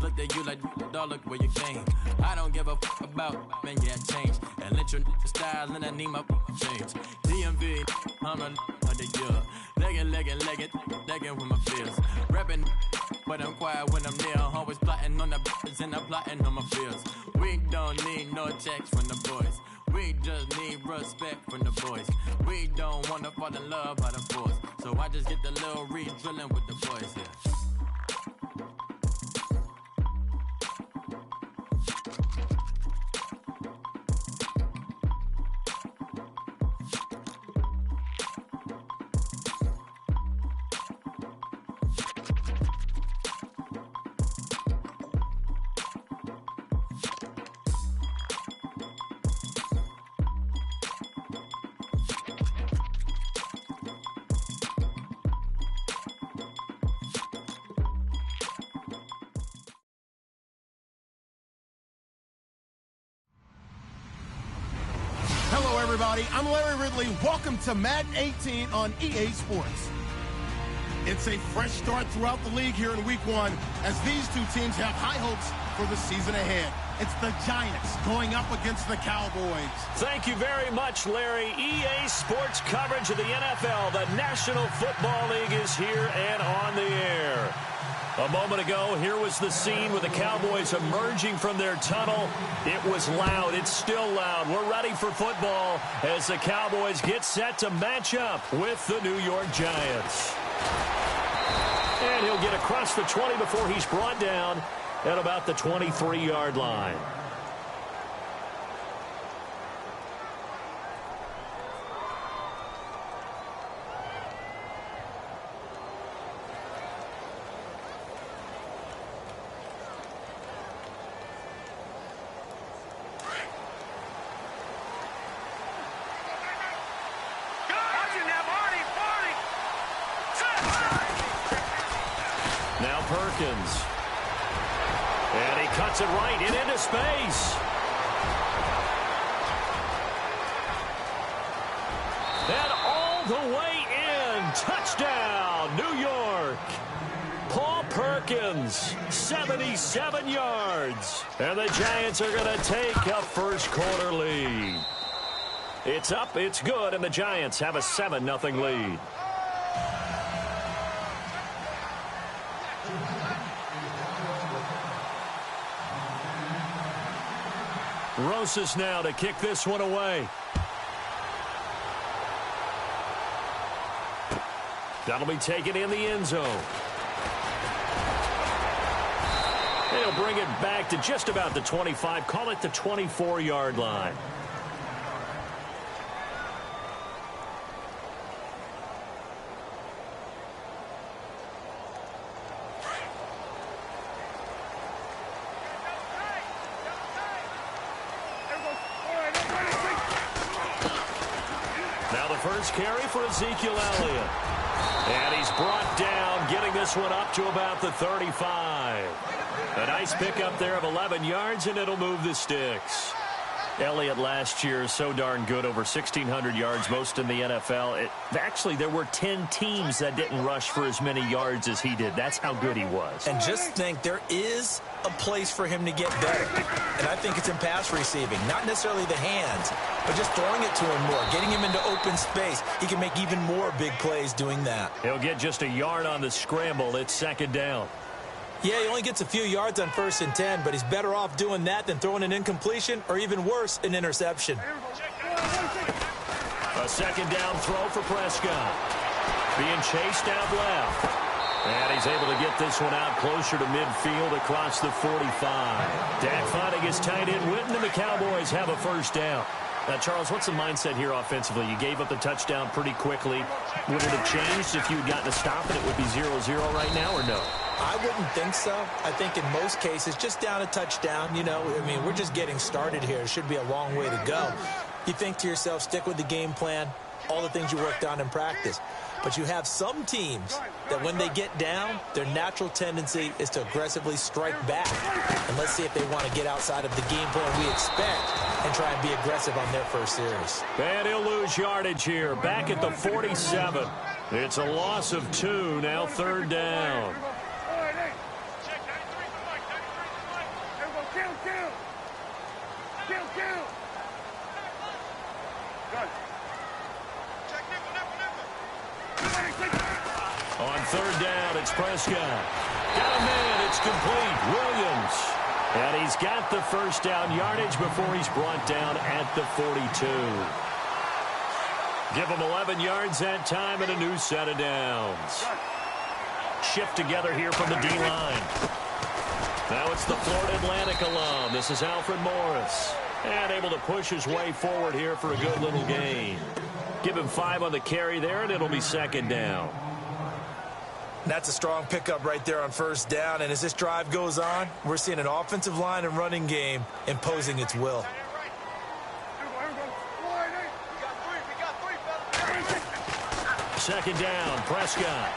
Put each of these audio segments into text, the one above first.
looked at you like, dog, look where you came. I don't give a about, man, yeah, change. And let your style, and I need my change. DMV, I'm a of the year. Legging with my fears. Rapping, but I'm quiet when I'm near. Always plotting on the bitches and I'm plotting on my fears. We don't need no checks from the boys. We just need respect from the boys. We don't wanna fall in love by the force. So I just get the little re-drilling with the boys, yeah. Hello, everybody. I'm Larry Ridley. Welcome to Madden 18 on EA Sports. It's a fresh start throughout the league here in Week 1 as these two teams have high hopes for the season ahead. It's the Giants going up against the Cowboys. Thank you very much, Larry. EA Sports coverage of the NFL. The National Football League is here and on the air. A moment ago, here was the scene with the Cowboys emerging from their tunnel. It was loud. It's still loud. We're ready for football as the Cowboys get set to match up with the New York Giants. And he'll get across the 20 before he's brought down at about the 23-yard line. Now Perkins. And he cuts it right into space. And all the way in. Touchdown, New York. Paul Perkins, 77 yards. And the Giants are going to take a first quarter lead. It's up, it's good, and the Giants have a 7-0 lead. Rosas now to kick this one away. That'll be taken in the end zone. They'll bring it back to just about the 25. Call it the 24-yard line. First carry for Ezekiel Elliott. And he's brought down, getting this one up to about the 35. A nice pickup there of 11 yards, and it'll move the sticks. Elliott last year so darn good, over 1,600 yards, most in the NFL. Actually, there were 10 teams that didn't rush for as many yards as he did. That's how good he was. And just think, there is a place for him to get better. And I think it's in pass receiving. Not necessarily the hands, but just throwing it to him more, getting him into open space. He can make even more big plays doing that. He'll get just a yard on the scramble. It's second down. Yeah, he only gets a few yards on 1st and 10, but he's better off doing that than throwing an incompletion or, even worse, an interception. A second down throw for Prescott. Being chased out left. And he's able to get this one out closer to midfield across the 45. Dak finding his tight end Witten, and the Cowboys have a first down. Now, Charles, what's the mindset here offensively? You gave up the touchdown pretty quickly. Would it have changed if you had gotten a stop and it would be 0-0 right now, or no? I wouldn't think so. I think in most cases, just down a touchdown, you know, I mean, we're just getting started here. It should be a long way to go. You think to yourself, stick with the game plan, all the things you worked on in practice. But you have some teams that when they get down, their natural tendency is to aggressively strike back. And let's see if they want to get outside of the game plan we expect and try and be aggressive on their first series. And he'll lose yardage here, back at the 47. It's a loss of 2, now third down. On third down, it's Prescott. Got a man, it's complete. Williams. And he's got the first down yardage before he's brought down at the 42. Give him 11 yards that time and a new set of downs. Shift together here from the D-line. Now it's the Florida Atlantic alum. This is Alfred Morris. And able to push his way forward here for a good little gain. Give him 5 on the carry there, and it'll be second down. That's a strong pickup right there on first down. And as this drive goes on, we're seeing an offensive line and running game imposing its will. Second down, Prescott.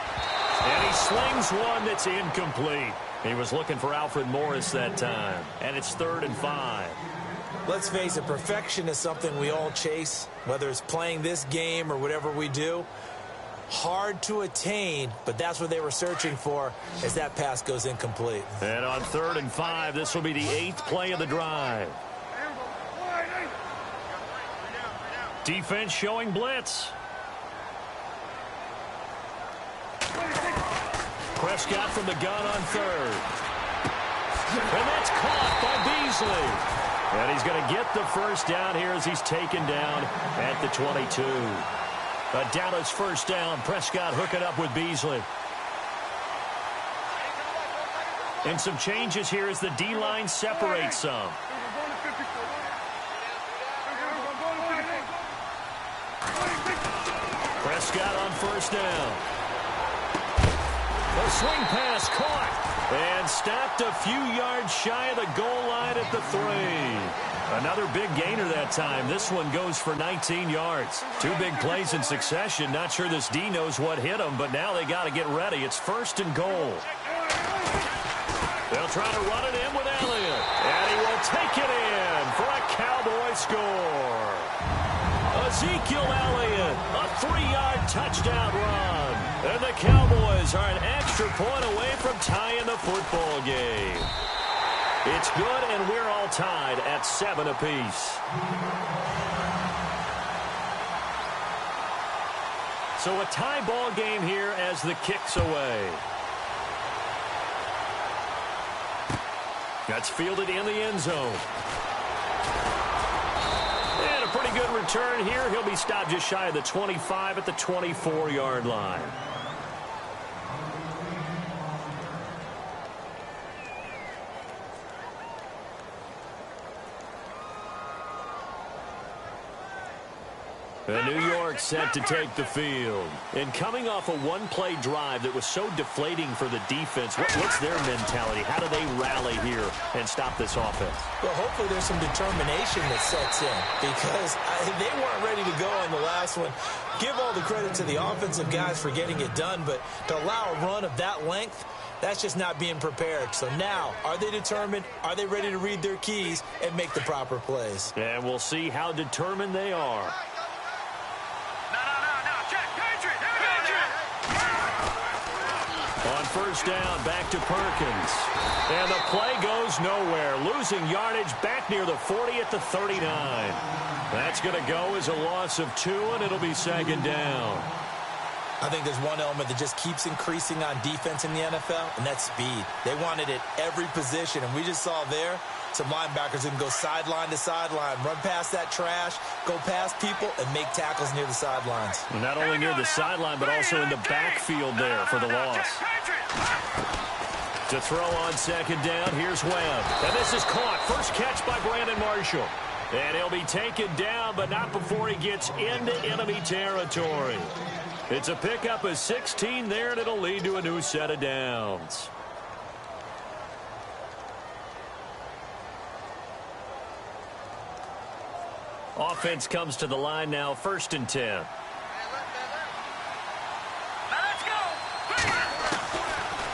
And he slings one that's incomplete. He was looking for Alfred Morris that time. And it's 3rd and 5. Let's face it, perfection is something we all chase, whether it's playing this game or whatever we do. Hard to attain, but that's what they were searching for as that pass goes incomplete. And on 3rd and 5, this will be the 8th play of the drive. Defense showing blitz. Prescott from the gun on 3rd. And that's caught by Beasley. And he's going to get the first down here as he's taken down at the 22. A Dallas first down. Prescott hooking up with Beasley. And some changes here as the D-line separates some. Prescott on first down. A swing pass caught. And stopped a few yards shy of the goal line at the 3. Another big gainer that time. This one goes for 19 yards. 2 big plays in succession. Not sure this D knows what hit him, but now they got to get ready. It's 1st and goal. They'll try to run it in with Elliott. And he will take it in for a Cowboy score. Ezekiel Elliott, a 3-yard touchdown run. And the Cowboys are an extra point away from tying the football game. It's good, and we're all tied at 7 apiece. So a tie ball game here as the kick's away. That's fielded in the end zone. And a pretty good return here. He'll be stopped just shy of the 25 at the 24-yard line. And New York set to take the field. And coming off a one-play drive that was so deflating for the defense, what's their mentality? How do they rally here and stop this offense? Well, hopefully there's some determination that sets in because they weren't ready to go on the last one. Give all the credit to the offensive guys for getting it done, but to allow a run of that length, that's just not being prepared. So now, are they determined? Are they ready to read their keys and make the proper plays? And we'll see how determined they are. On first down, back to Perkins. And the play goes nowhere. Losing yardage back near the 40 at the 39. That's going to go as a loss of 2, and it'll be second down. I think there's one element that just keeps increasing on defense in the NFL, and that's speed. They want it at every position, and we just saw there some linebackers who can go sideline to sideline, run past that trash, go past people, and make tackles near the sidelines. And not only near the sideline, but also in the backfield there for the loss. To throw on second down, here's Webb. And this is caught. First catch by Brandon Marshall. And he'll be taken down, but not before he gets into enemy territory. It's a pickup of 16 there, and it'll lead to a new set of downs. Offense comes to the line now, 1st and 10.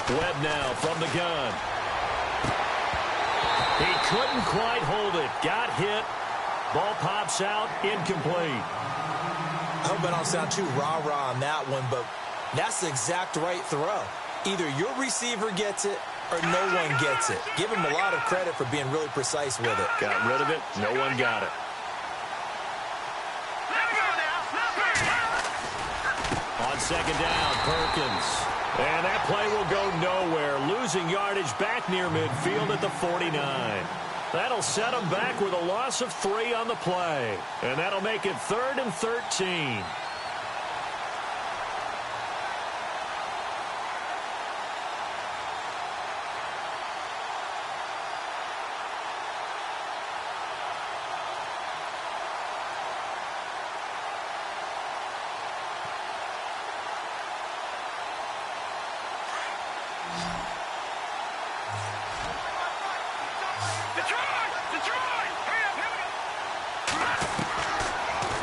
Webb now from the gun. He couldn't quite hold it. Got hit. Ball pops out. Incomplete. I hope I don't sound too rah-rah on that one, but that's the exact right throw. Either your receiver gets it or no one gets it. Give him a lot of credit for being really precise with it. Got rid of it. No one got it. On second down, Perkins. And that play will go nowhere. Losing yardage back near midfield at the 49. That'll set him back with a loss of 3 on the play. And that'll make it 3rd and 13.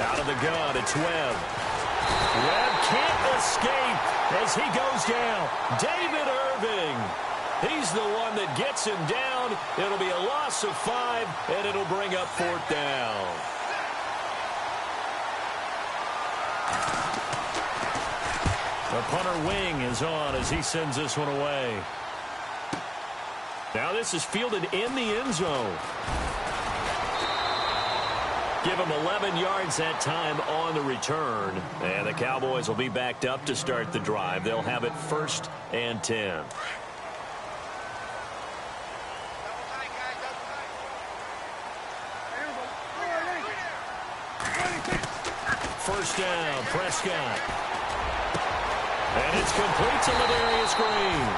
Out of the gun, it's Webb. Webb can't escape as he goes down. David Irving. He's the one that gets him down. It'll be a loss of 5, and it'll bring up 4th down. The punter wing is on as he sends this one away. Now this is fielded in the end zone. Give him 11 yards that time on the return. And the Cowboys will be backed up to start the drive. They'll have it 1st and 10. First down, Prescott. And it's complete to Ladarius Green.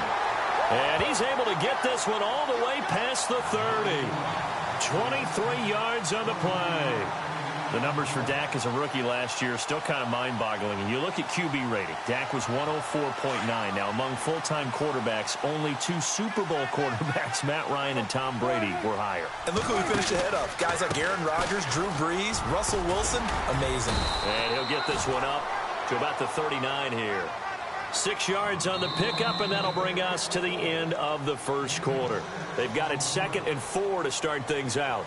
And he's able to get this one all the way past the 30. 23 yards on the play. The numbers for Dak as a rookie last year are still kind of mind-boggling. And you look at QB rating. Dak was 104.9. Now, among full-time quarterbacks, only 2 Super Bowl quarterbacks, Matt Ryan and Tom Brady, were higher. And look who we finished ahead of. Guys like Aaron Rodgers, Drew Brees, Russell Wilson. Amazing. And he'll get this one up to about the 39 here. 6 yards on the pickup, and that'll bring us to the end of the first quarter. They've got it 2nd and 4 to start things out.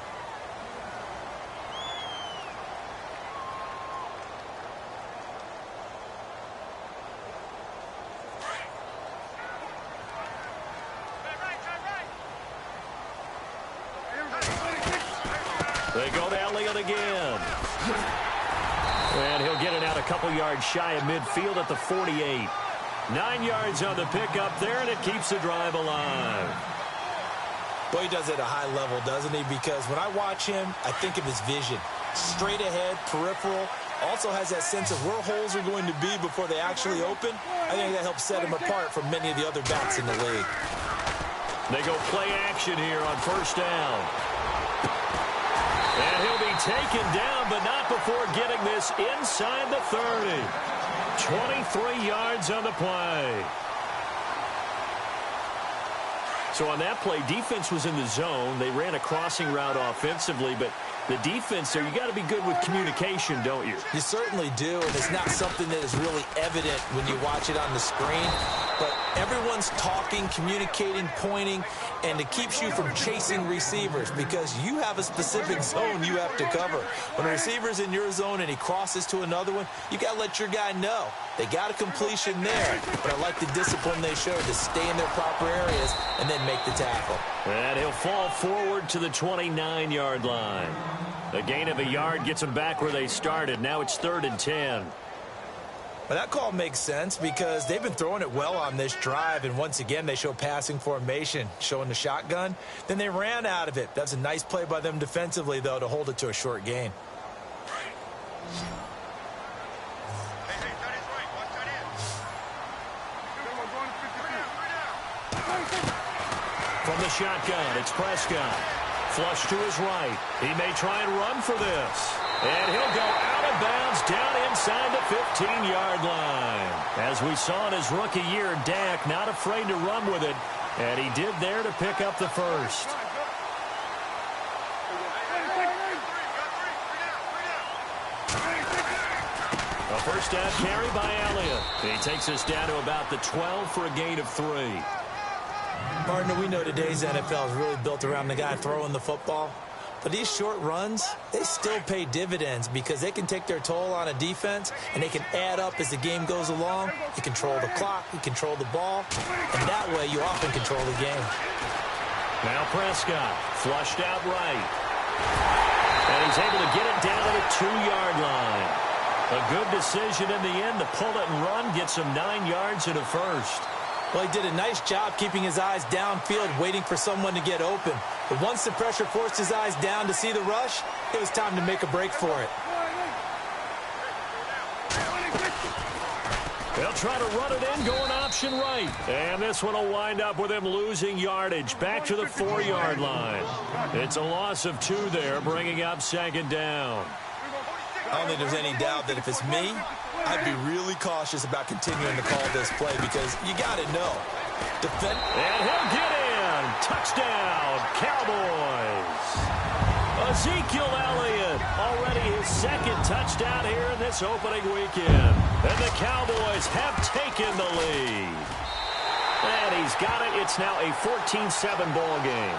They go to Elliott again. And he'll get it out a couple yards shy of midfield at the 48. 9 yards on the pickup there, and it keeps the drive alive. Well, he does it at a high level, doesn't he? Because when I watch him, I think of his vision. Straight ahead, peripheral. Also has that sense of where holes are going to be before they actually open. I think that helps set him apart from many of the other backs in the league. They go play action here on first down. And he'll be taken down, but not before getting this inside the 30. 23 yards on the play. So on that play, defense was in the zone. They ran a crossing route offensively, but the defense there, you got to be good with communication, don't you? You certainly do, and it's not something that is really evident when you watch it on the screen. But everyone's talking, communicating, pointing, and it keeps you from chasing receivers because you have a specific zone you have to cover. When a receiver's in your zone and he crosses to another one, you got to let your guy know. They got a completion there, but I like the discipline they showed to stay in their proper areas and then make the tackle. And he'll fall forward to the 29-yard line. A gain of a yard gets them back where they started. Now it's 3rd and 10. Well, that call makes sense because they've been throwing it well on this drive, and once again they show passing formation, showing the shotgun. Then they ran out of it. That's a nice play by them defensively, though, to hold it to a short gain. From the shotgun, it's Prescott. Flush to his right. He may try and run for this. And he'll go out of bounds down inside the 15-yard line. As we saw in his rookie year, Dak not afraid to run with it. And he did there to pick up the first. A first down carry by Elliott. He takes us down to about the 12 for a gain of 3. Partner, we know today's NFL is really built around the guy throwing the football. But these short runs, they still pay dividends because they can take their toll on a defense, and they can add up as the game goes along. You control the clock, you control the ball, and that way you often control the game. Now Prescott, flushed out right. And he's able to get it down to the 2-yard line. A good decision in the end to pull it and run, gets him 9 yards and a first. Well, he did a nice job keeping his eyes downfield, waiting for someone to get open. But once the pressure forced his eyes down to see the rush, it was time to make a break for it. They'll try to run it in, going option right. And this one will wind up with him losing yardage, back to the 4-yard line. It's a loss of 2 there, bringing up second down. I don't think there's any doubt that if it's me, I'd be really cautious about continuing to call this play because you got to know. And he'll get in. Touchdown, Cowboys. Ezekiel Elliott, already his second touchdown here in this opening weekend. And the Cowboys have taken the lead. And he's got it. It's now a 14-7 ball game.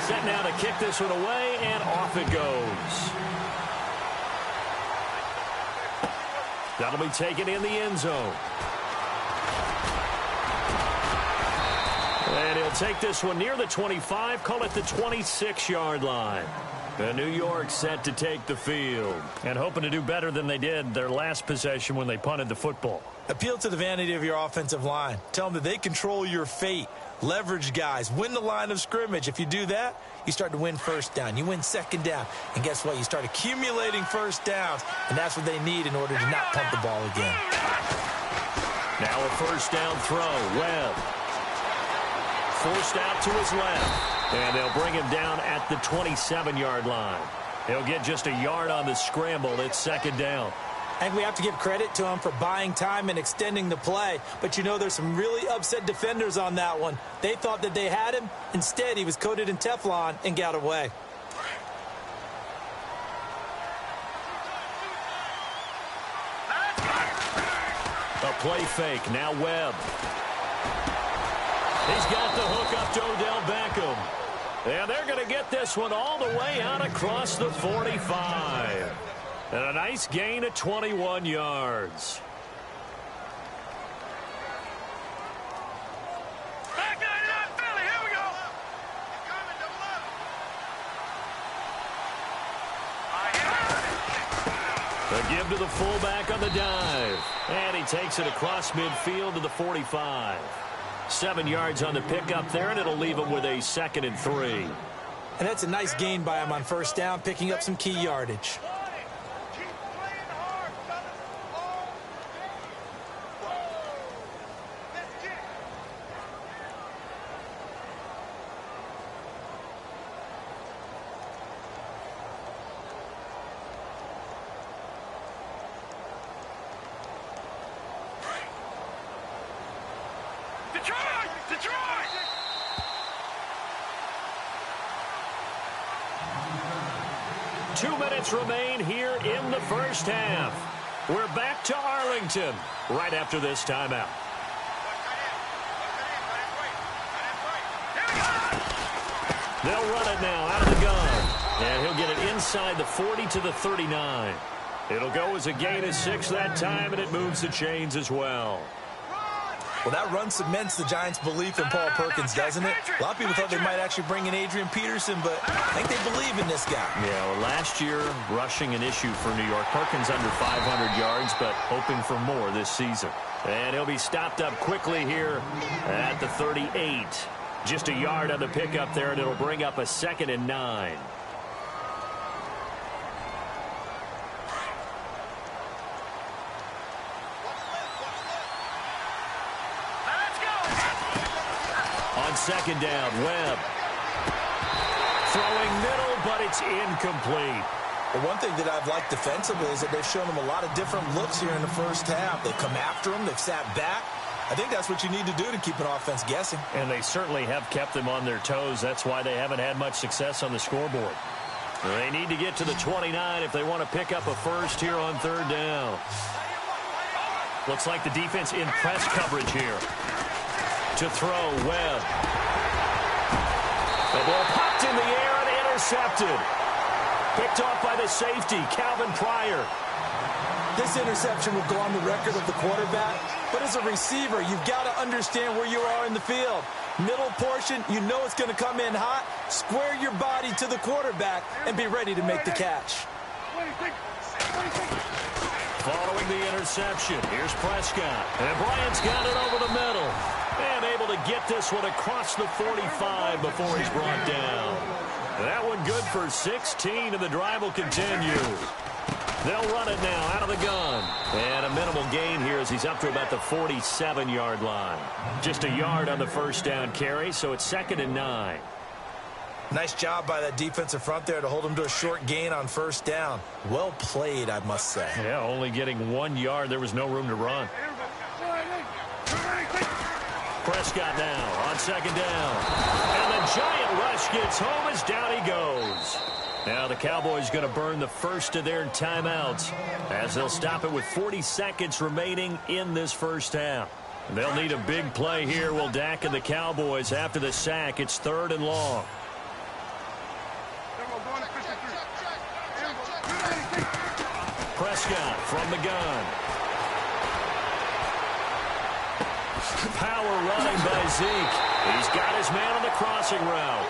Set now to kick this one away, and off it goes. That'll be taken in the end zone. And he'll take this one near the 25, call it the 26-yard line. And New York set to take the field and hoping to do better than they did their last possession when they punted the football. Appeal to the vanity of your offensive line. Tell them that they control your fate. Leverage guys. Win the line of scrimmage. If you do that, you start to win first down. You win second down. And guess what? You start accumulating first downs. And that's what they need in order to not punt the ball again. Now a first down throw. Webb. Forced out to his left. And they'll bring him down at the 27-yard line. He'll get just a yard on the scramble. It's second down. I think we have to give credit to him for buying time and extending the play. But, you know, there's some really upset defenders on that one. They thought that they had him. Instead, he was coated in Teflon and got away. A play fake. Now Webb. He's got the hook up to Odell Beckham. And they're going to get this one all the way out across the 45. And a nice gain of 21 yards. A give to the fullback on the dive. And he takes it across midfield to the 45. 7 yards on the pickup there, and it'll leave him with a 2nd and 3. And that's a nice gain by him on first down, picking up some key yardage. Detroit! 2 minutes remain here in the first half. We're back to Arlington right after this timeout. They'll run it now out of the gun. And he'll get it inside the 40 to the 39. It'll go as a gain of 6 that time, and it moves the chains as well. Well, that run cements the Giants' belief in Paul Perkins, doesn't it? A lot of people thought they might actually bring in Adrian Peterson, but I think they believe in this guy. Yeah, well, last year, rushing an issue for New York. Perkins under 500 yards, but hoping for more this season. And he'll be stopped up quickly here at the 38. Just a yard on the pickup there, and it'll bring up a 2nd and 9. Second down, Webb. Throwing middle, but it's incomplete. Well, one thing that I've liked defensively is that they've shown him a lot of different looks here in the first half. They've come after him. They've sat back. I think that's what you need to do to keep an offense guessing. And they certainly have kept them on their toes. That's why they haven't had much success on the scoreboard. They need to get to the 29 if they want to pick up a first here on 3rd down. Looks like the defense in press coverage here. To throw, Webb. The ball popped in the air and intercepted. Picked off by the safety, Calvin Pryor. This interception will go on the record of the quarterback, but as a receiver, you've got to understand where you are in the field. Middle portion, you know it's going to come in hot. Square your body to the quarterback and be ready to make the catch. Following the interception, here's Prescott. And Bryant's got it over the middle. And able to get this one across the 45 before he's brought down. That one good for 16, and the drive will continue. They'll run it now out of the gun. And a minimal gain here as he's up to about the 47-yard line. Just a yard on the first down carry, so it's 2nd and 9. Nice job by that defensive front there to hold him to a short gain on first down. Well played, I must say. Yeah, only getting 1 yard. There was no room to run. Prescott now on 2nd down. And the giant rush gets home as down he goes. Now the Cowboys going to burn the first of their timeouts as they'll stop it with 40 seconds remaining in this first half. They'll need a big play here. Will Dak and the Cowboys after the sack. It's 3rd and long. Prescott from the gun. Power running by Zeke. He's got his man on the crossing route.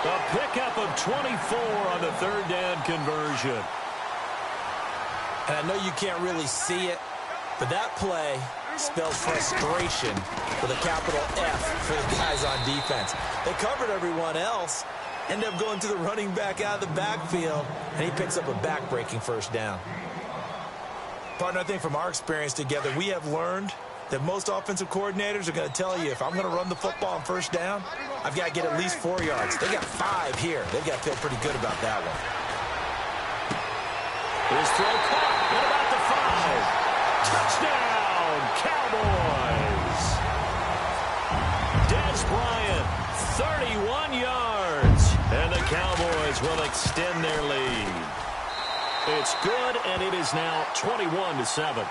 A pickup of 24 on the 3rd down conversion. And I know you can't really see it, but that play spells frustration with a capital F for the guys on defense. They covered everyone else, end up going to the running back out of the backfield, and he picks up a back-breaking first down. Partner, I think from our experience together, we have learned that most offensive coordinators are going to tell you, if I'm going to run the football on first down, I've got to get at least 4 yards. They got 5 here. They've got to feel pretty good about that one. His throw caught at about the 5. Touchdown, Cowboys. Dez Bryant, 31 yards. And the Cowboys will extend their lead. It's good, and it is now 21-7.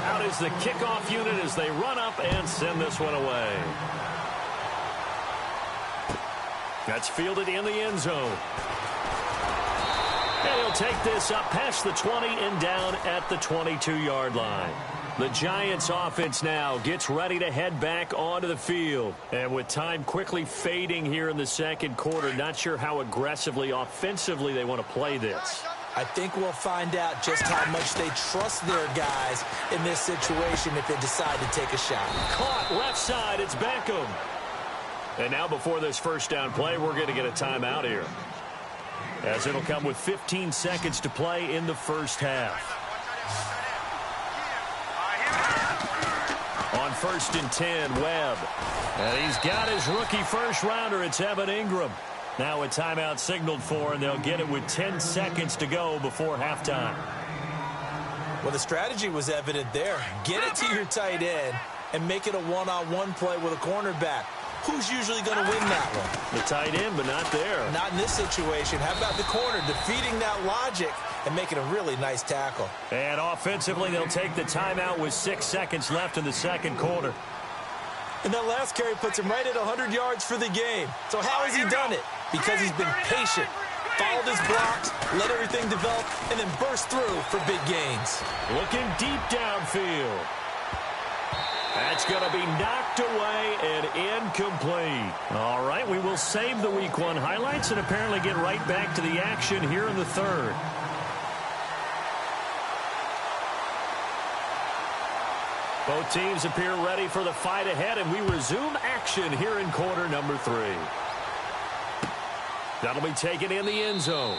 Out is the kickoff unit as they run up and send this one away. That's fielded in the end zone. And he'll take this up past the 20 and down at the 22-yard line. The Giants offense now gets ready to head back onto the field. And with time quickly fading here in the second quarter, not sure how aggressively, offensively they want to play this. I think we'll find out just how much they trust their guys in this situation if they decide to take a shot. Caught left side, it's Beckham. And now before this first down play, we're going to get a timeout here, as it'll come with 15 seconds to play in the first half. On 1st and 10, Webb. And he's got his rookie first rounder. It's Evan Ingram. Now a timeout signaled for, and they'll get it with 10 seconds to go before halftime. Well, the strategy was evident there. Get it to your tight end and make it a one-on-one play with a cornerback. Who's usually going to win that one? The tight end, but not there. Not in this situation. How about the corner defeating that logic and making a really nice tackle? And offensively, they'll take the timeout with 6 seconds left in the second quarter. And that last carry puts him right at 100 yards for the game. So how has he done it? Because he's been patient, followed his blocks, let everything develop, and then burst through for big gains. Looking deep downfield. That's going to be knocked away and incomplete. All right, we will save the Week 1 highlights and apparently get right back to the action here in the third. Both teams appear ready for the fight ahead, and we resume action here in quarter number 3. That'll be taken in the end zone.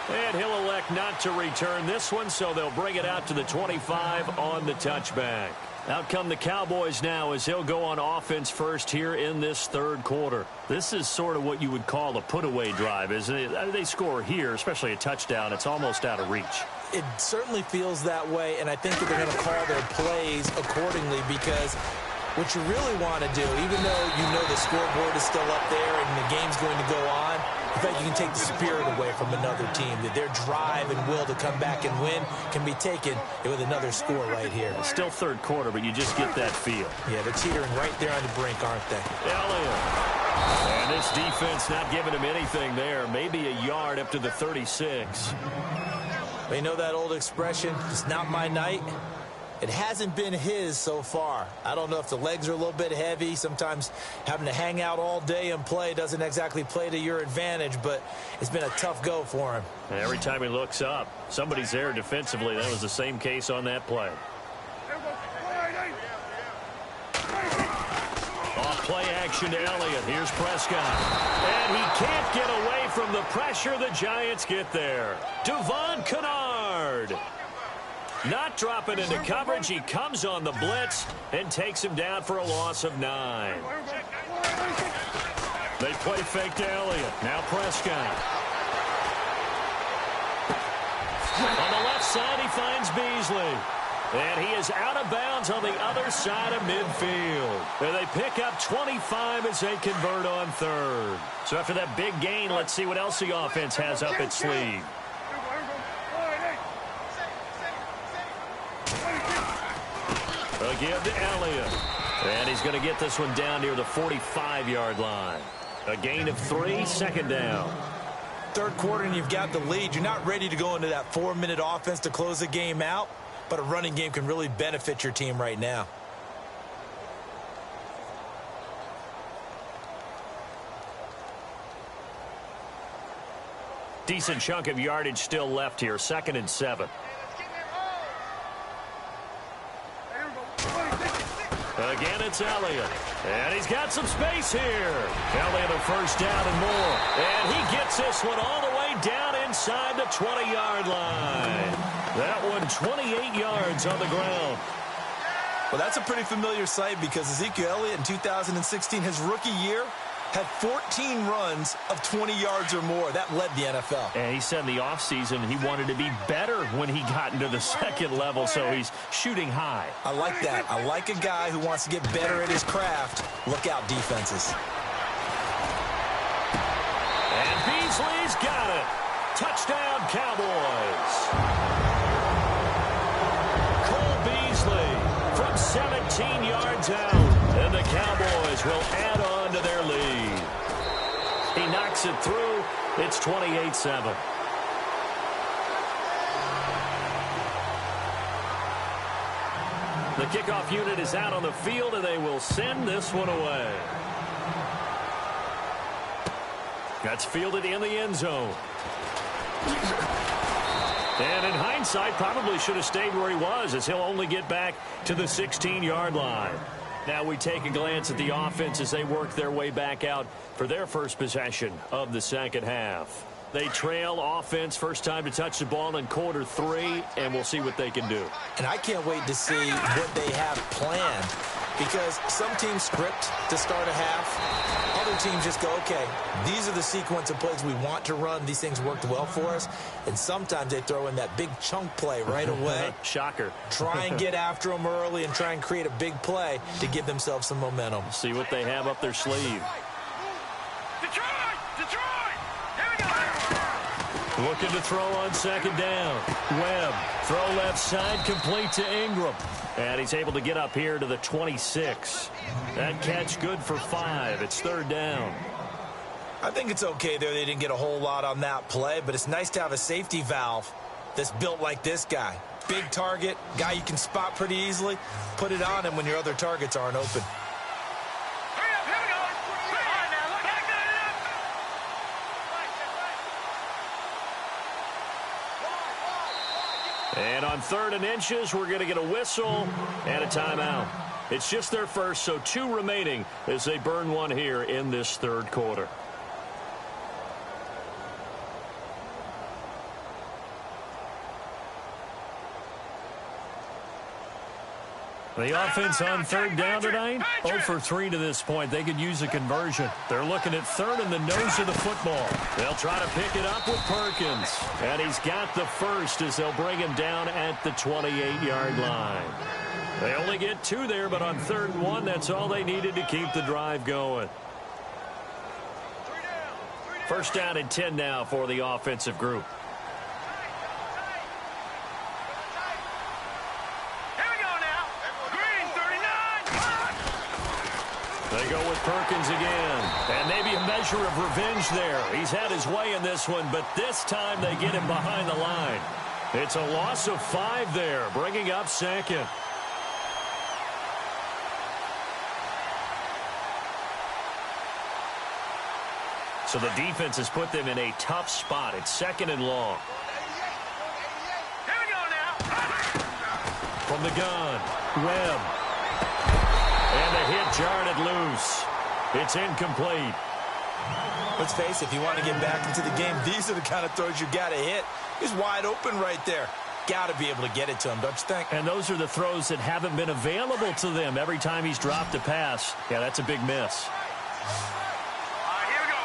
And he'll elect not to return this one, so they'll bring it out to the 25 on the touchback. Out come the Cowboys now as he'll go on offense first here in this third quarter. This is sort of what you would call a put-away drive, isn't it? They score here, especially a touchdown. It's almost out of reach. It certainly feels that way, and I think that they're going to call their plays accordingly, because what you really want to do, even though you know the scoreboard is still up there and the game's going to go on, In fact, you can take the spirit away from another team, that their drive and will to come back and win can be taken with another score right here. It's still third quarter, but you just get that feel. Yeah, they're teetering right there on the brink, aren't they? Elliott. And this defense not giving him anything there. Maybe a yard up to the 36. You know that old expression, it's not my night? It hasn't been his so far. I don't know if the legs are a little bit heavy. Sometimes having to hang out all day and play doesn't exactly play to your advantage, but it's been a tough go for him. And every time he looks up, somebody's there defensively. That was the same case on that play. Off play action to Elliott. Here's Prescott. And he can't get away from the pressure. The Giants get there. Devon Kennard. Not dropping into coverage. He comes on the blitz and takes him down for a loss of 9. They play fake to Elliott. Now Prescott. On the left side, he finds Beasley. And he is out of bounds on the other side of midfield. And they pick up 25 as they convert on third. So after that big gain, let's see what else the offense has up its sleeve. Again to Elliott. And he's going to get this one down near the 45-yard line. A gain of 3, second down. Third quarter and you've got the lead. You're not ready to go into that 4-minute offense to close the game out, but a running game can really benefit your team right now. Decent chunk of yardage still left here. 2nd and 7. Again, it's Elliott. And he's got some space here. Elliott a first down and more. And he gets this one all the way down inside the 20-yard line. That one 28 yards on the ground. Well, that's a pretty familiar sight because Ezekiel Elliott in 2016, his rookie year, had 14 runs of 20 yards or more. That led the NFL. And he said in the offseason he wanted to be better when he got into the second level, so he's shooting high. I like that. I like a guy who wants to get better at his craft. Look out, defenses. And Beasley's got it. Touchdown, Cowboys. Cole Beasley from 17 yards out. And the Cowboys will add on to their lead. He knocks it through. It's 28-7. The kickoff unit is out on the field, and they will send this one away. That's fielded in the end zone. And in hindsight, probably should have stayed where he was, as he'll only get back to the 16-yard line. Now we take a glance at the offense as they work their way back out for their first possession of the second half. They trail offense, first time to touch the ball in quarter 3, and we'll see what they can do. And I can't wait to see what they have planned, because some teams script to start a half. Other teams just go, okay, these are the sequence of plays we want to run. These things worked well for us. And sometimes they throw in that big chunk play right away. Shocker. Try and get after them early and try and create a big play to give themselves some momentum. See what they have up their sleeve. Detroit! Detroit! Here we go! Looking to throw on second down. Webb, throw left side, complete to Ingram. And he's able to get up here to the 26. That catch good for 5. It's third down. I think it's okay there. They didn't get a whole lot on that play, but it's nice to have a safety valve that's built like this guy. Big target, guy you can spot pretty easily. Put it on him when your other targets aren't open. And on 3rd and inches, we're going to get a whistle and a timeout. It's just their first, so 2 remaining as they burn one here in this third quarter. The offense on third down tonight, 0 for 3 to this point. They could use a conversion. They're looking at 3rd and the nose of the football. They'll try to pick it up with Perkins. And he's got the first as they'll bring him down at the 28-yard line. They only get 2 there, but on 3rd and 1, that's all they needed to keep the drive going. First down and 10 now for the offensive group. Here we go now. Green 39. They go with Perkins again. And maybe a measure of revenge there. He's had his way in this one, but this time they get him behind the line. It's a loss of 5 there, bringing up second. So the defense has put them in a tough spot. It's second and long. Here we go now. From the gun, Webb. And the hit jarred it loose. It's incomplete. Let's face it, if you want to get back into the game, these are the kind of throws you got to hit. He's wide open right there. Got to be able to get it to him, don't you think? And those are the throws that haven't been available to them every time he's dropped a pass. Yeah, that's a big miss. Here we go.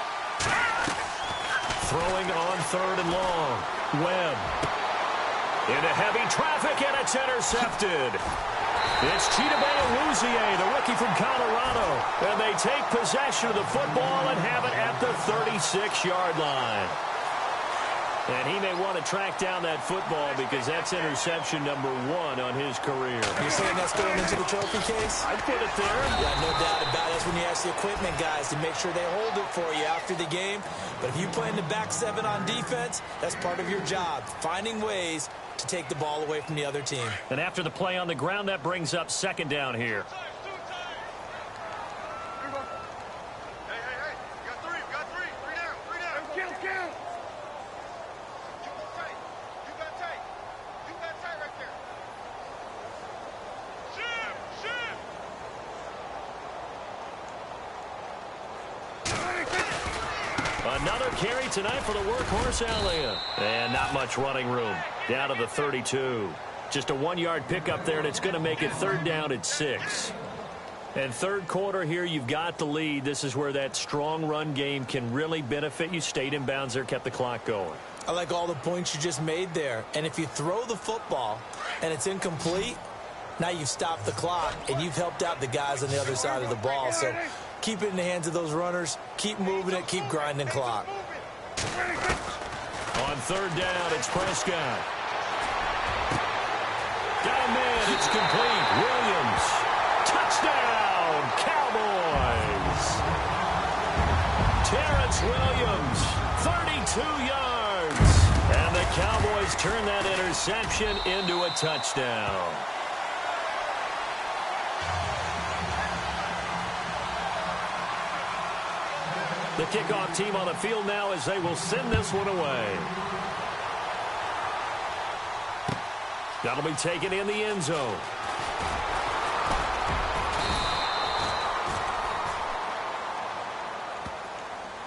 Throwing on third and long. Webb. Into heavy traffic, and it's intercepted. It's Chidobe Awuzie, the rookie from Colorado. And they take possession of the football and have it at the 36-yard line. And he may want to track down that football because that's interception number 1 on his career. You're saying that's going into the trophy case? I'd put it there. Yeah, no doubt about it. That's when you ask the equipment guys to make sure they hold it for you after the game. But if you play in the back 7 on defense, that's part of your job, finding ways to take the ball away from the other team. And after the play on the ground, that brings up second down here. Hey. We got 3. We got 3. 3 down. 3 down. Count. You got tight. You got tight right there. Shoot. Another carry tonight for the workhorse Elliott. And not much running room. Down to the 32. Just a 1-yard pickup there, and it's going to make it third down at 6. And third quarter here, you've got the lead. This is where that strong run game can really benefit you. Stayed in bounds there, kept the clock going. I like all the points you just made there. And if you throw the football and it's incomplete, now you've stopped the clock and you've helped out the guys on the other side of the ball. So keep it in the hands of those runners. Keep moving it. Keep grinding clock. On third down, it's Prescott. Got a man. It's complete. Williams. Touchdown, Cowboys. Terrence Williams, 32 yards. And the Cowboys turn that interception into a touchdown. The kickoff team on the field now as they will send this one away. That'll be taken in the end zone.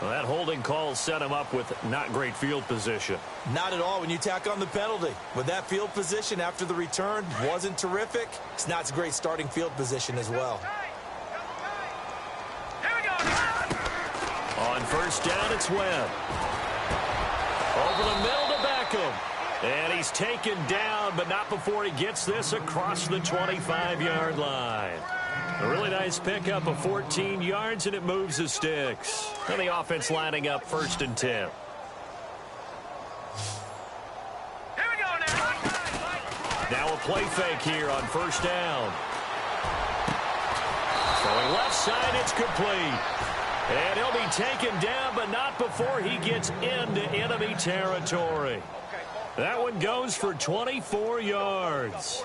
Well, that holding call set him up with not great field position. Not at all when you tack on the penalty. With that field position after the return wasn't terrific. It's not a great starting field position as well. On first down, it's Webb. Over the middle to Beckham. And he's taken down, but not before he gets this across the 25-yard line. A really nice pickup of 14 yards, and it moves the sticks. And the offense lining up first and 10. Here we go now. Now a play fake here on first down. Throwing left side, it's complete. And he'll be taken down, but not before he gets into enemy territory. That one goes for 24 yards.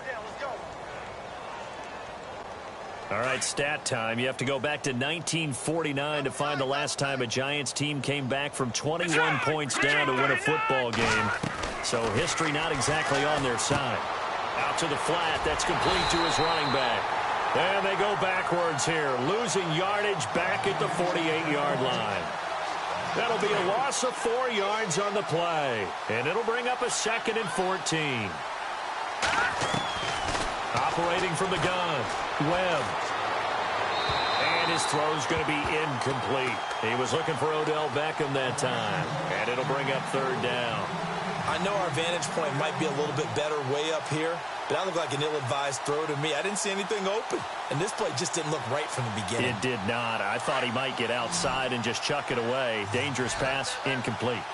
All right, stat time. You have to go back to 1949 to find the last time a Giants team came back from 21 points down to win a football game. So history not exactly on their side. Out to the flat. That's complete to his running back. And they go backwards here, losing yardage back at the 48-yard line. That'll be a loss of 4 yards on the play. And it'll bring up a second and 14. Operating from the gun, Webb. And his throw's going to be incomplete. He was looking for Odell Beckham that time. And it'll bring up third down. I know our vantage point might be a little bit better way up here, but that looked like an ill-advised throw to me. I didn't see anything open, and this play just didn't look right from the beginning. It did not. I thought he might get outside and just chuck it away. Dangerous pass, incomplete.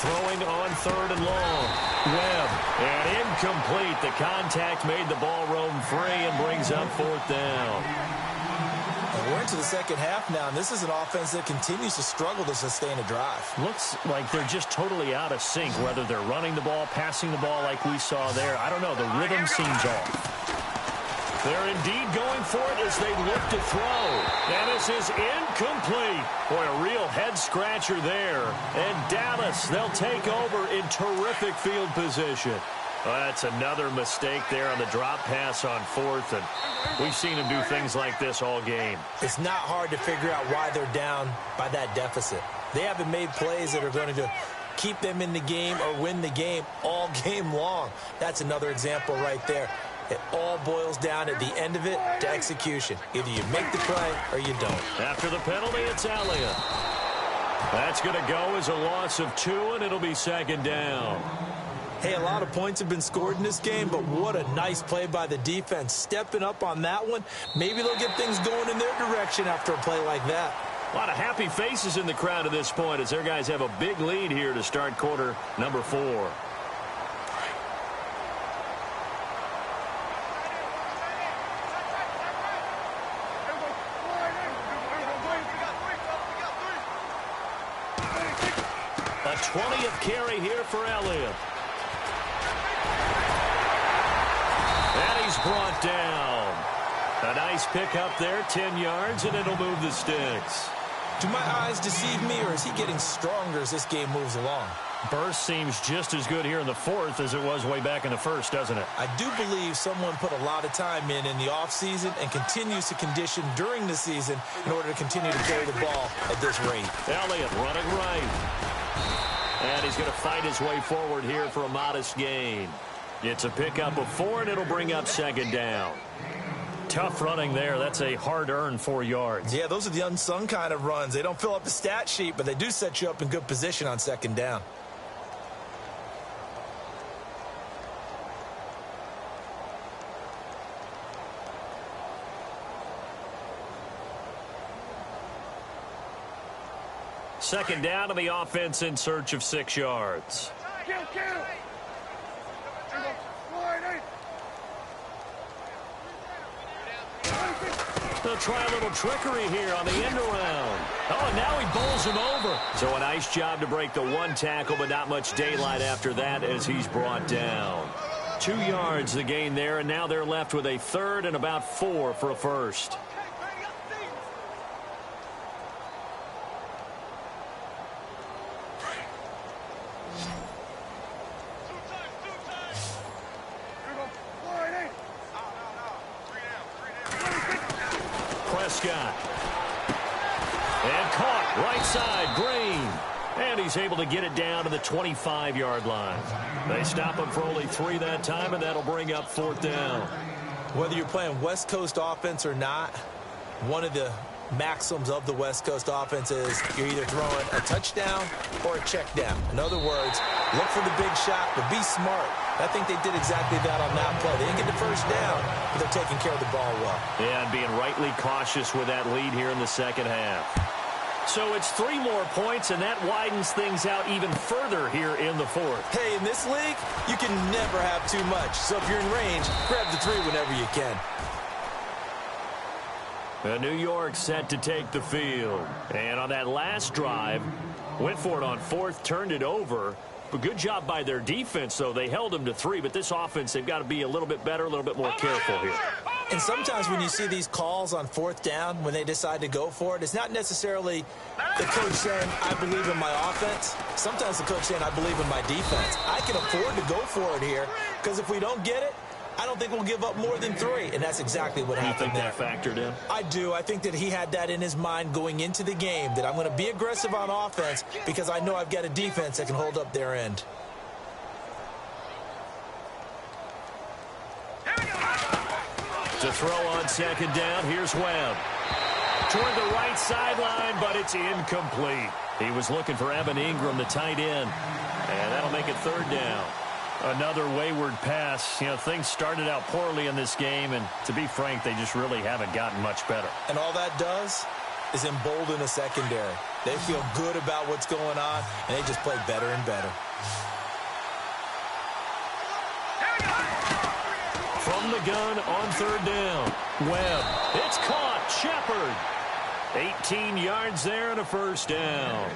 Throwing on 3rd and long. Webb, and incomplete. The contact made the ball roam free and brings up 4th down. We're into the second half now, and this is an offense that continues to struggle to sustain a drive. Looks like they're just totally out of sync, whether they're running the ball, passing the ball like we saw there. I don't know. The rhythm seems off. They're indeed going for it as they look to throw. And this is incomplete. Boy, a real head-scratcher there. And Dallas, they'll take over in terrific field position. That's another mistake there on the drop pass on 4th, and we've seen him do things like this all game. It's not hard to figure out why they're down by that deficit. They haven't made plays that are going to keep them in the game or win the game all game long. That's another example right there. It all boils down at the end of it to execution. Either you make the play or you don't. After the penalty, it's Elliott. That's going to go as a loss of 2, and it'll be 2nd down. Hey, a lot of points have been scored in this game, but what a nice play by the defense. Stepping up on that one, maybe they'll get things going in their direction after a play like that. A lot of happy faces in the crowd at this point as their guys have a big lead here to start quarter number 4. A 20th carry here for Elliott. And he's brought down. A nice pick up there, 10 yards, and it'll move the sticks. Do my eyes deceive me, or is he getting stronger as this game moves along? Burst seems just as good here in the 4th as it was way back in the 1st, doesn't it? I do believe someone put a lot of time in the offseason and continues to condition during the season in order to continue to carry the ball at this rate. Elliott running right. And he's going to fight his way forward here for a modest gain. It's a pickup of 4, and it'll bring up 2nd down. Tough running there. That's a hard-earned 4 yards. Yeah, those are the unsung kind of runs. They don't fill up the stat sheet, but they do set you up in good position on 2nd down. Second down to the offense in search of 6 yards. They'll try a little trickery here on the end around. Oh, and now he bowls him over. So a nice job to break the 1 tackle, but not much daylight after that as he's brought down. 2 yards the gain there, and now they're left with a 3rd and about 4 for a first. Prescott. And caught right side, Green. And he's able to get it down to the 25-yard line. They stop him for only 3 that time, and that'll bring up 4th down. Whether you're playing West Coast offense or not, one of the maxims of the West Coast offense is you're either throwing a touchdown or a check down. In other words, look for the big shot, but be smart. I think they did exactly that on that play. They didn't get the first down, but they're taking care of the ball well. Yeah, and being rightly cautious with that lead here in the second half. So it's 3 more points, and that widens things out even further here in the 4th. Hey, in this league, you can never have too much. So if you're in range, grab the 3 whenever you can. New York set to take the field. And on that last drive, went for it on 4th, turned it over. But good job by their defense, though. They held them to 3, but this offense, they've got to be a little bit better, a little bit more careful here. And sometimes when you see these calls on 4th down, when they decide to go for it, it's not necessarily the coach saying, I believe in my offense. Sometimes the coach saying, I believe in my defense. I can afford to go for it here, because if we don't get it, I don't think we'll give up more than 3, and that's exactly what happened there. You think that factored in? I do. I think that he had that in his mind going into the game, that I'm going to be aggressive on offense because I know I've got a defense that can hold up their end. To throw on 2nd down, here's Webb. Toward the right sideline, but it's incomplete. He was looking for Evan Ingram, the tight end, and that'll make it 3rd down. Another wayward pass. You know, things started out poorly in this game, and to be frank, they just really haven't gotten much better. And all that does is embolden a secondary. They feel good about what's going on, and they just play better and better. From the gun on third down. Webb. It's caught. Shepard. 18 yards there and a first down.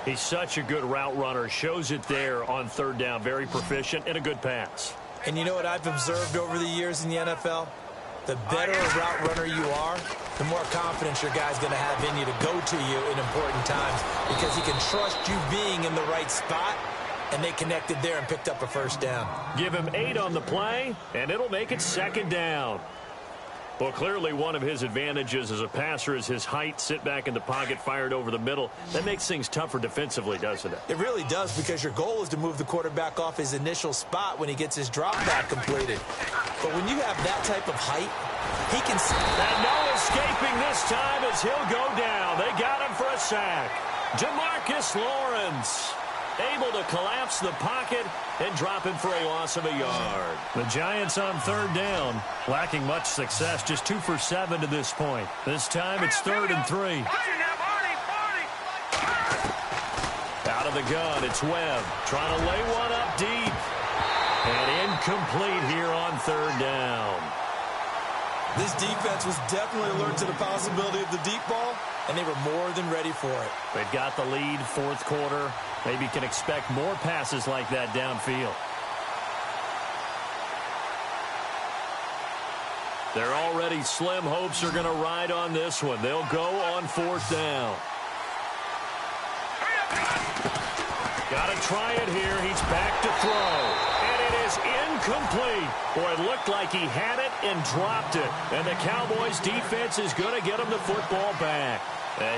He's such a good route runner. Shows it there on third down. Very proficient and a good pass. And you know what I've observed over the years in the NFL? The better a route runner you are, the more confidence your guy's going to have in you to go to you in important times because he can trust you being in the right spot, and they connected there and picked up a first down. Give him 8 on the play, and it'll make it second down. Well, clearly one of his advantages as a passer is his height. Sit back in the pocket, fired over the middle. That makes things tougher defensively, doesn't it? It really does, because your goal is to move the quarterback off his initial spot when he gets his drop back completed. But when you have that type of height, he can... And no escaping this time as he'll go down. They got him for a sack. Demarcus Lawrence able to collapse the pocket and drop him for a loss of a yard. The Giants on third down, lacking much success, just 2 for 7 to this point. This time it's 3rd and 3. Out of the gun, it's Webb trying to lay one up deep. And incomplete here on third down. This defense was definitely alert to the possibility of the deep ball, and they were more than ready for it. They've got the lead, fourth quarter. Maybe can expect more passes like that downfield. Their already slim hopes are going to ride on this one. They'll go on fourth down. Got to try it here. He's back to throw. And it is incomplete. Boy, it looked like he had it and dropped it. And the Cowboys defense is going to get him the football back.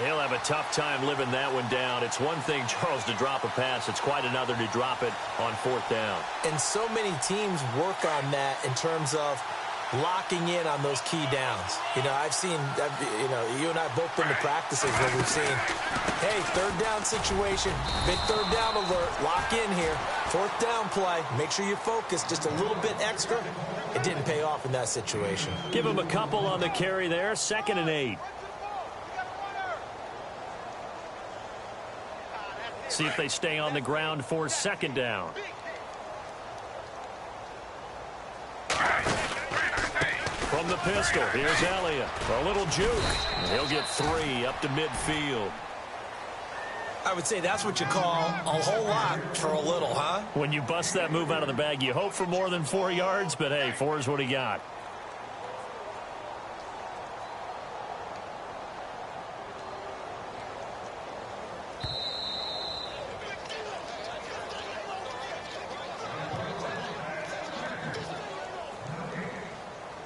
He'll have a tough time living that one down. It's one thing, Charles, to drop a pass. It's quite another to drop it on fourth down. And so many teams work on that in terms of locking in on those key downs. You know, I've seen, you and I have both been to practices where we've seen, hey, third down situation, big third down alert, lock in here, fourth down play, make sure you focus just a little bit extra. It didn't pay off in that situation. Give him a couple on the carry there, 2nd and 8. See if they stay on the ground for 2nd down. From the pistol, here's Elliott. A little juke. He'll get 3 up to midfield. I would say that's what you call a whole lot for a little, huh? When you bust that move out of the bag, you hope for more than 4 yards, but hey, 4 is what he got.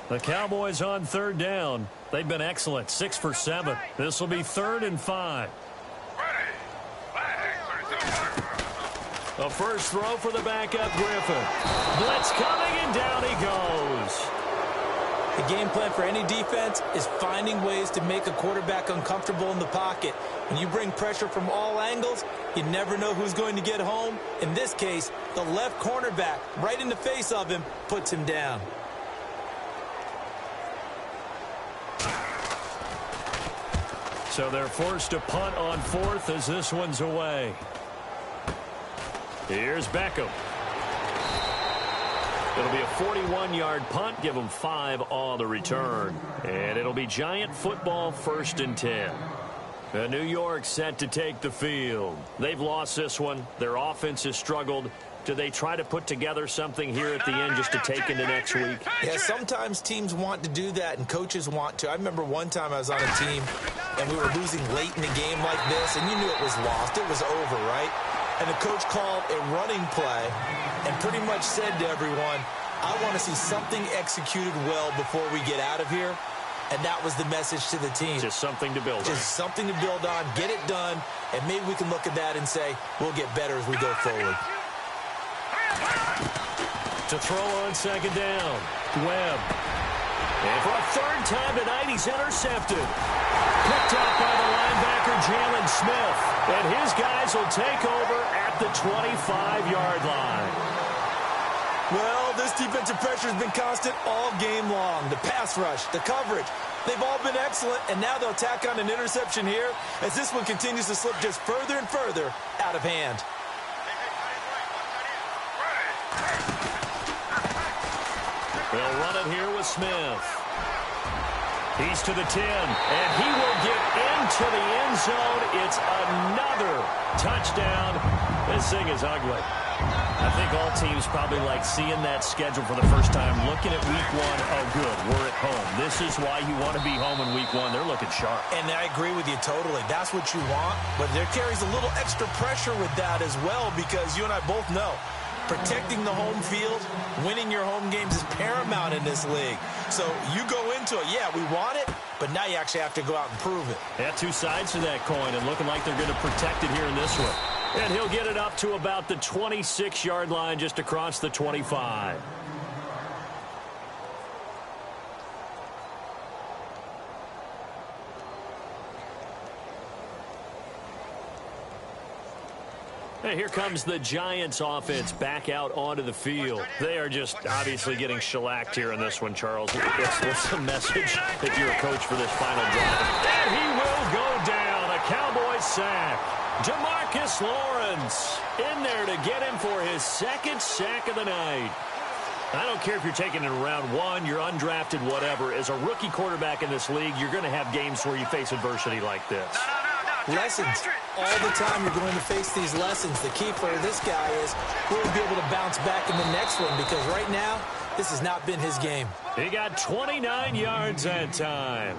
The Cowboys on third down. They've been excellent, 6 for 7. This will be 3rd and 5. A first throw for the backup Griffin. Blitz coming, and down he goes. The game plan for any defense is finding ways to make a quarterback uncomfortable in the pocket. When you bring pressure from all angles, you never know who's going to get home. In this case, the left cornerback, right in the face of him, puts him down. So they're forced to punt on 4th as this one's away. Here's Beckham. It'll be a 41-yard punt. Give them 5 on the return. And it'll be Giant football, 1st and 10. New York set to take the field. They've lost this one. Their offense has struggled. Do they try to put together something here at the end just to take into next week? Yeah, sometimes teams want to do that and coaches want to. I remember one time I was on a team and we were losing late in the game like this, and you knew it was lost. It was over, right? And the coach called a running play and pretty much said to everyone, I want to see something executed well before we get out of here. And that was the message to the team. Just something to build on. Just something to build on, get it done, and maybe we can look at that and say, we'll get better as we go forward. To throw on 2nd down, Webb. And for a third time tonight, he's intercepted. Picked up by the linebacker, Jalen Smith. And his guys will take over at the 25-yard line. Well, this defensive pressure has been constant all game long. The pass rush, the coverage, they've all been excellent, and now they'll tack on an interception here as this one continues to slip just further and further out of hand. They'll run it here with Smith. He's to the 10, and he will get into the end zone. It's another touchdown. This thing is ugly. I think all teams probably like seeing that schedule for the first time, looking at week one. Oh, good, we're at home. This is why you want to be home in week one. They're looking sharp. And I agree with you totally. That's what you want, but there carries a little extra pressure with that as well because you and I both know protecting the home field, winning your home games is paramount in this league. So you go into it, yeah, we want it, but now you actually have to go out and prove it. Yeah, two sides to that coin, and looking like they're going to protect it here in this one. And he'll get it up to about the 26-yard line, just across the 25. And here comes the Giants offense back out onto the field. They are just obviously getting shellacked here in this one, Charles. What's the message if you're a coach for this final drive? And he will go down. A Cowboys sack. Demarcus Lawrence in there to get him for his second sack of the night. I don't care if you're taking it in round one, you're undrafted, whatever. As a rookie quarterback in this league, you're going to have games where you face adversity like this. Lessons. All the time you're going to face these lessons. The key for this guy is will he be able to bounce back in the next one because right now, this has not been his game. He got 29 yards that time.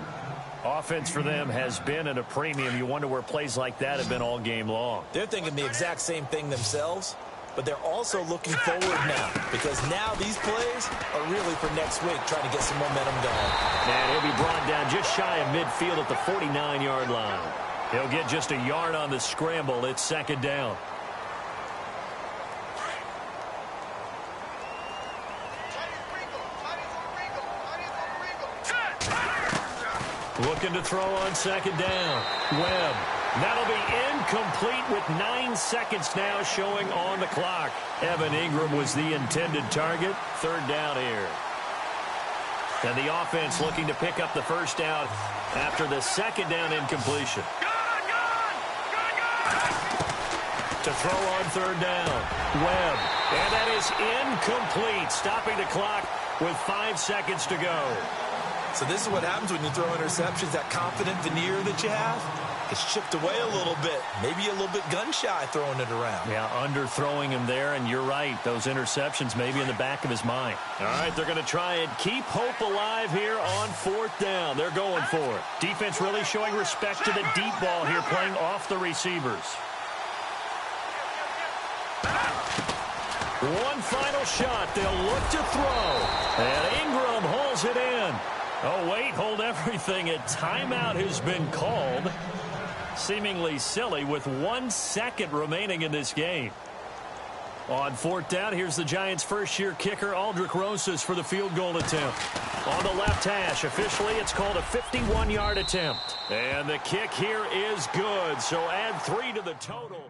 Offense for them has been at a premium. You wonder where plays like that have been all game long. They're thinking the exact same thing themselves, but they're also looking forward now because now these plays are really for next week, trying to get some momentum going. And he'll be brought down just shy of midfield at the 49-yard line. He'll get just a yard on the scramble. It's second down. Looking to throw on second down. Webb. That'll be incomplete with 9 seconds now showing on the clock. Evan Ingram was the intended target. Third down here. And the offense looking to pick up the first down after the second down incompletion. To throw on third down. Webb. And that is incomplete. Stopping the clock with 5 seconds to go. So this is what happens when you throw interceptions. That confident veneer that you have, it's chipped away a little bit. Maybe a little bit gun-shy throwing it around. Yeah, underthrowing him there, and you're right. Those interceptions may be in the back of his mind. All right, they're going to try and keep hope alive here on fourth down. They're going for it. Defense really showing respect to the deep ball here, playing off the receivers. One final shot. They'll look to throw. And Ingram holds it in. Oh, wait, hold everything. A timeout has been called. Seemingly silly with 1 second remaining in this game. On fourth down, here's the Giants' first-year kicker, Aldrick Rosas, for the field goal attempt. On the left hash, officially it's called a 51-yard attempt. And the kick here is good, so add 3 to the total.